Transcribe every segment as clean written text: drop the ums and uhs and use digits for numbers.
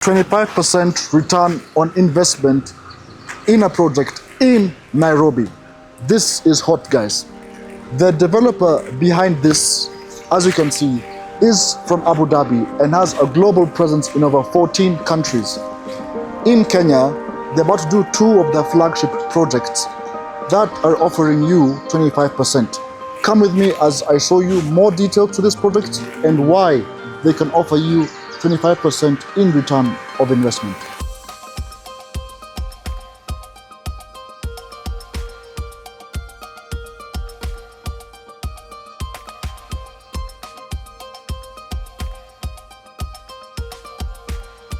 25% return on investment in a project in Nairobi. This is hot, guys. The developer behind this, as you can see, is from Abu Dhabi and has a global presence in over 14 countries. In Kenya, they're about to do 2 of their flagship projects that are offering you 25%. Come with me as I show you more detail to this project and why they can offer you 25% in return of investment.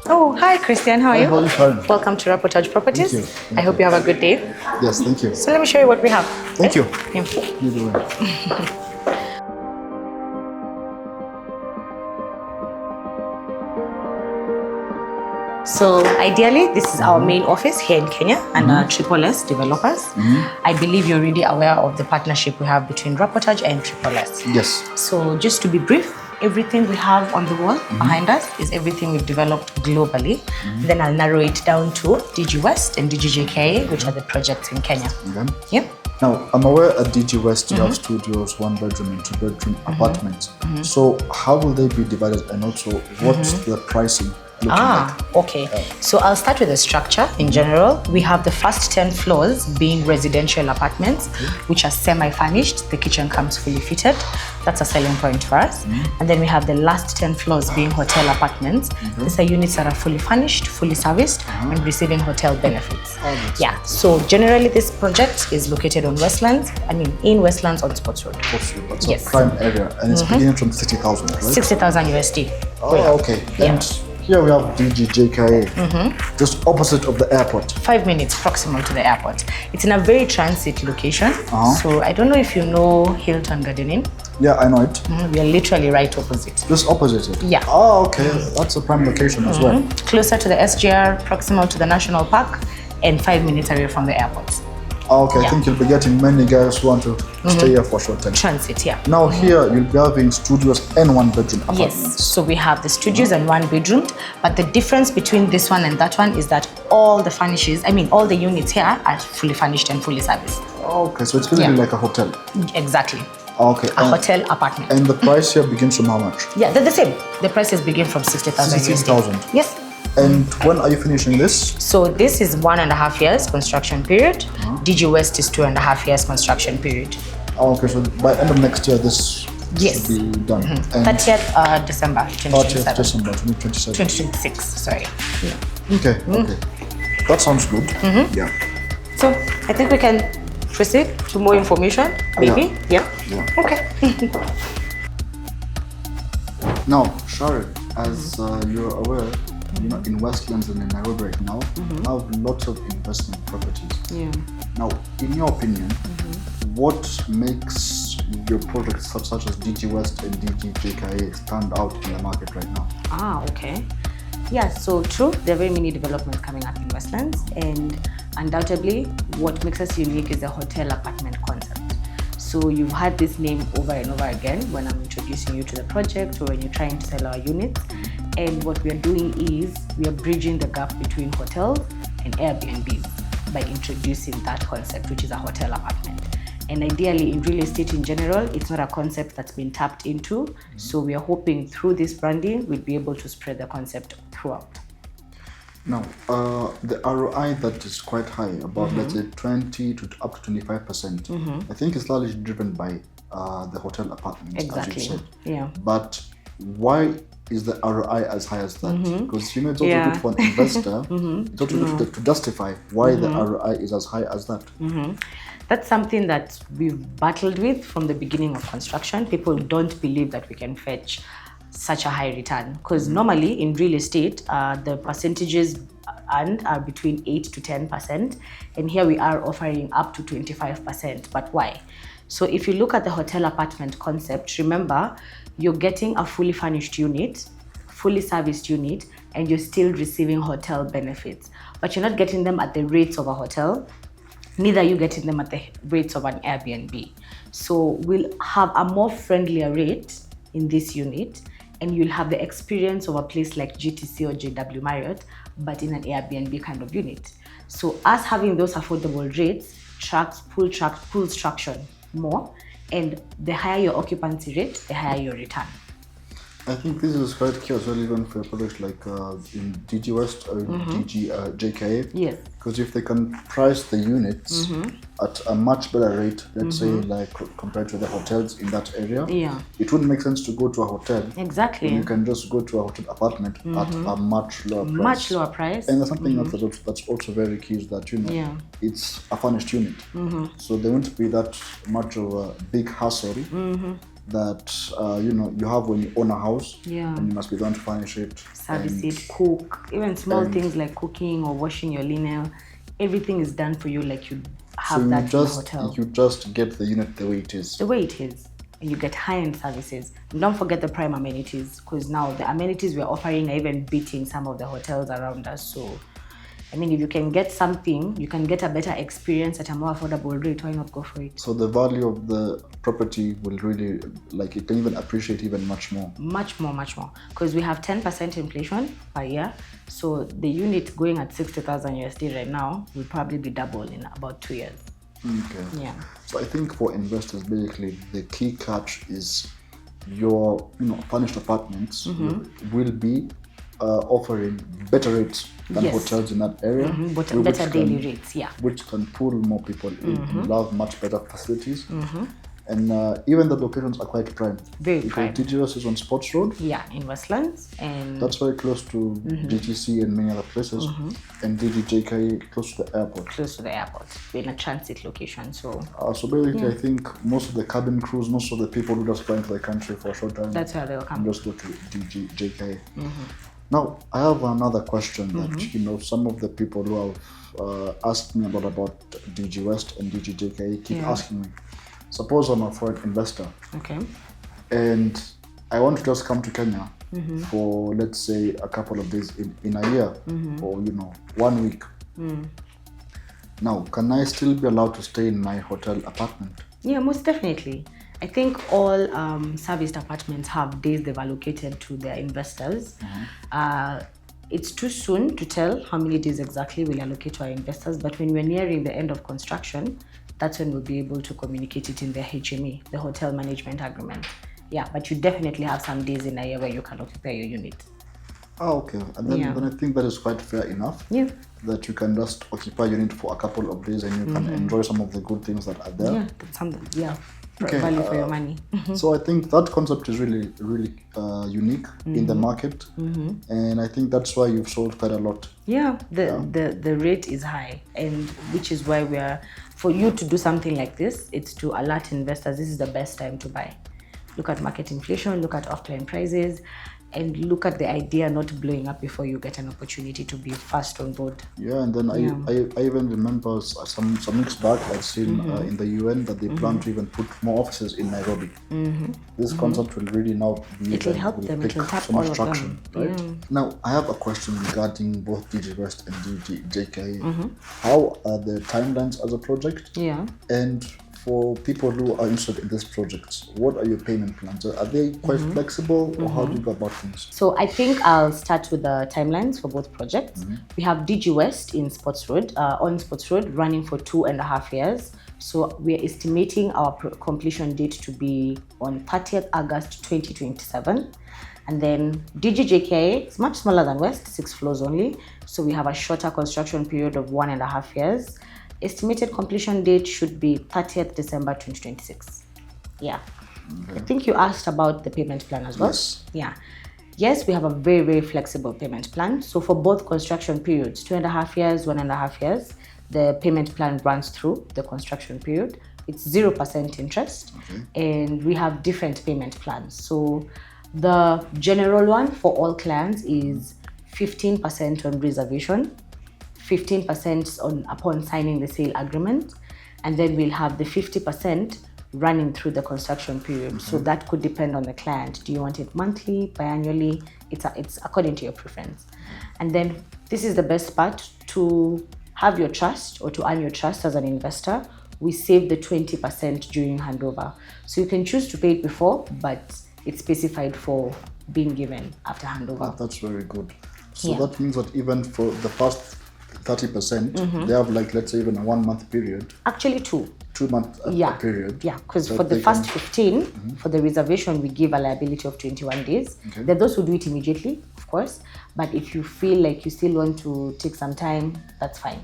Oh, hi Christian, how are you? How are you, Karen? Welcome to Reportage Properties. Thank you. I hope you have a good day. Yes, thank you. So let me show you what we have. Thank you. Thank you. You do it. So ideally, this is our main office here in Kenya and Triple S Developers. I believe you're already aware of the partnership we have between Reportage and Triple S. Yes. So just to be brief, everything we have on the wall behind us is everything we've developed globally. Then I'll narrow it down to DG West and DG JKIA, which are the projects in Kenya. Okay. Yep. Now, I'm aware at DG West you have studios, 1-bedroom and 2-bedroom apartments. So how will they be divided, and also what's the pricing looking like? Okay. So I'll start with the structure in general. We have the first 10 floors being residential apartments, which are semi-furnished. The kitchen comes fully fitted. That's a selling point for us. And then we have the last 10 floors being hotel apartments. These are units that are fully furnished, fully serviced, and receiving hotel benefits. Yeah. So generally, this project is located on Westlands. In Westlands on Sports Road. That's a prime area, and it's beginning from 60,000, right? 60,000 USD. Oh, okay. Yeah. And here we have DG JKIA, just opposite of the airport. 5 minutes proximal to the airport. It's in a very transit location. So I don't know if you know Hilton Garden Inn. Yeah, I know it. We are literally right opposite. Just opposite it? Yeah. Oh, okay. That's a prime location as well. Closer to the SGR, proximal to the National Park, and 5 minutes away from the airport. Okay, I think you'll be getting many guys who want to stay here for short time. Transit, yeah. Now here, you'll be having studios and 1-bedroom apartments. Yes, so we have the studios and 1-bedroom, but the difference between this one and that one is that all the furnishes, all the units here are fully furnished and fully serviced. Okay, so it's going to be like a hotel. Exactly. Okay. A hotel apartment. And the price here begins from how much? Yeah, they're the same. The prices begin from 60,000. 60,000. Yes. And when are you finishing this? So this is 1.5 years construction period. DG West is 2.5 years construction period. Okay, so by end of next year, this should be done. 30th December 2027. 30th December 2027. 2026, sorry. Yeah. Okay, okay. That sounds good. Yeah. So I think we can proceed to more information, maybe? Yeah. Okay. Now, Sharon, as you're aware, in Westlands and in Nairobi right now, have lots of investment properties. Yeah. Now, in your opinion, what makes your projects such as DG West and DG JKIA stand out in the market right now? Okay. Yeah, so true, there are very many developments coming up in Westlands, and undoubtedly, what makes us unique is the hotel apartment concept. So you've had this name over and over again when I'm introducing you to the project or when you're trying to sell our units. And what we are doing is we are bridging the gap between hotels and Airbnbs by introducing that concept, which is a hotel apartment. And ideally, in real estate in general, it's not a concept that's been tapped into. So we are hoping through this branding, we'll be able to spread the concept throughout. Now, the ROI that is quite high, about let's say 20 to up to 25%, I think is largely driven by the hotel apartments, Exactly. as you said. Yeah. But why is the ROI as high as that? Because it's also good for an investor. It's also good to justify why the ROI is as high as that. That's something that we've battled with from the beginning of construction. People don't believe that we can fetch such a high return, because normally in real estate, the percentages earned are between 8 to 10%, and here we are offering up to 25%. But why? So if you look at the hotel apartment concept, remember, you're getting a fully furnished unit, fully serviced unit, and you're still receiving hotel benefits. But you're not getting them at the rates of a hotel, neither are you getting them at the rates of an Airbnb. So we'll have a more friendlier rate in this unit, and you'll have the experience of a place like GTC or JW Marriott, but in an Airbnb kind of unit. So us having those affordable rates pulls traction more, and the higher your occupancy rate, the higher your return. I think this is quite key as well, even for products like in DG West or JKIA. Yes. Because if they can price the units at a much better rate, let's say like compared to the hotels in that area, it wouldn't make sense to go to a hotel. Exactly. You can just go to a hotel apartment at a much lower price. Much lower price. And there's something else that's also very key is that, it's a furnished unit. So there won't be that much of a big hassle that you have when you own a house, and you must be the one to furnish it, service it, cook, even small things like cooking or washing your linen. Everything is done for you, like you have that in a hotel. You just get the unit the way it is. The way it is. And you get high-end services. And don't forget the prime amenities, because now the amenities we're offering are even beating some of the hotels around us. So I mean, if you can get something, you can get a better experience at a more affordable rate, why not go for it? So the value of the property will really, like, it can even appreciate even much more. Much more. Because we have 10% inflation per year. So the unit going at 60,000 USD right now will probably be double in about 2 years. Okay. Yeah. So I think for investors, basically, the key catch is your, furnished apartments will be offering better rates than hotels in that area. Better daily rates, which can pull more people in. You have much better facilities. And even the locations are quite prime. Very prime. Because DGS is on Sports Road. Yeah, in Westlands. And that's very close to GTC and many other places. And JKIA close to the airport. Close to the airport. We're in a transit location. So basically, I think most of the cabin crews, most of the people who just fly into the country for a short time, that's where they'll come. Just go to JKIA. Now, I have another question that, some of the people who have asked me about DG West and DG JKIA keep asking me. Suppose I'm a foreign investor. Okay. And I want to just come to Kenya for, let's say, a couple of days in a year or, 1 week. Now, can I still be allowed to stay in my hotel apartment? Yeah, most definitely. I think all serviced apartments have days they've allocated to their investors. It's too soon to tell how many days exactly we'll allocate to our investors, but when we're nearing the end of construction, that's when we'll be able to communicate it in the HME, the Hotel Management Agreement. Yeah, but you definitely have some days in a year where you can occupy your unit. Oh, okay. And then I think that is quite fair enough. Yeah. That you can just occupy your unit for a couple of days and you can enjoy some of the good things that are there. Yeah, that's something. Yeah. Okay, value for your money. So I think that concept is really, really unique in the market, and I think that's why you've sold quite a lot. Yeah, the rate is high, and which is why for you to do something like this, it's to alert investors this is the best time to buy. Look at market inflation, look at offline prices, and look at the idea not blowing up before you get an opportunity to be fast on board. Yeah, and then I even remember some weeks back I'd seen in the UN that they plan to even put more offices in Nairobi. This concept will really now be... It will help them, it will tap so much all traction, of them. right? Yeah. Now, I have a question regarding both DG West and JKIA. How are the timelines as a project? Yeah. And for people who are interested in this project, what are your payment plans? Are they quite flexible, or how do you go about things? So I think I'll start with the timelines for both projects. We have DG West in Sports Road, on Sports Road, running for 2.5 years. So we're estimating our completion date to be on 30th August 2027. And then DG JKIA is much smaller than West, 6 floors only. So we have a shorter construction period of 1.5 years. Estimated completion date should be 30th December 2026. Yeah. Okay. I think you asked about the payment plan as well. Yes. Yeah. Yes, we have a very, very flexible payment plan. So for both construction periods, 2.5 years, 1.5 years, the payment plan runs through the construction period. It's 0% interest, and we have different payment plans. So the general one for all clients is 15% on reservation, 15% upon signing the sale agreement, and then we'll have the 50% running through the construction period. So that could depend on the client. Do you want it monthly, biannually? It's according to your preference. And then this is the best part: to have your trust or to earn your trust as an investor, we save the 20% during handover. So you can choose to pay it before, but it's specified for being given after handover. That's very good. So Yeah. that means that even for the first 30%, they have like, let's say, even a 1 month period, Actually, 2. 2 month period. Yeah, because that for the they first can- 15, for the reservation, we give a liability of 21 days. Okay. There are those who do it immediately, of course, but if you feel like you still want to take some time, that's fine.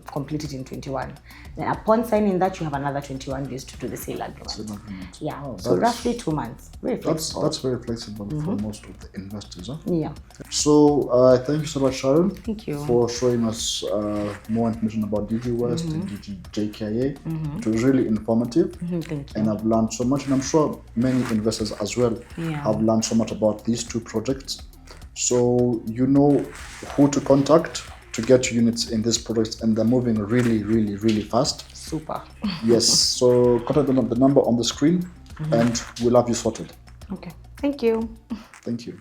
Complete it in 21. Then upon signing that, you have another 21 days to do the sale agreement. Sale agreement. Yeah, Oh, so that's- roughly 2 months. Very flexible. That's very flexible for most of the investors. Huh? Yeah, So thank you so much, Sharon. Thank you. For showing us more information about DG West and DG JKIA. It was really informative. thank you. And I've learned so much, and I'm sure many investors as well Yeah. have learned so much about these 2 projects. So you know who to contact to get units in these projects, and they're moving really, really, really fast. Super. Yes, so contact the number on the screen, and we'll have you sorted. Okay, thank you. Thank you.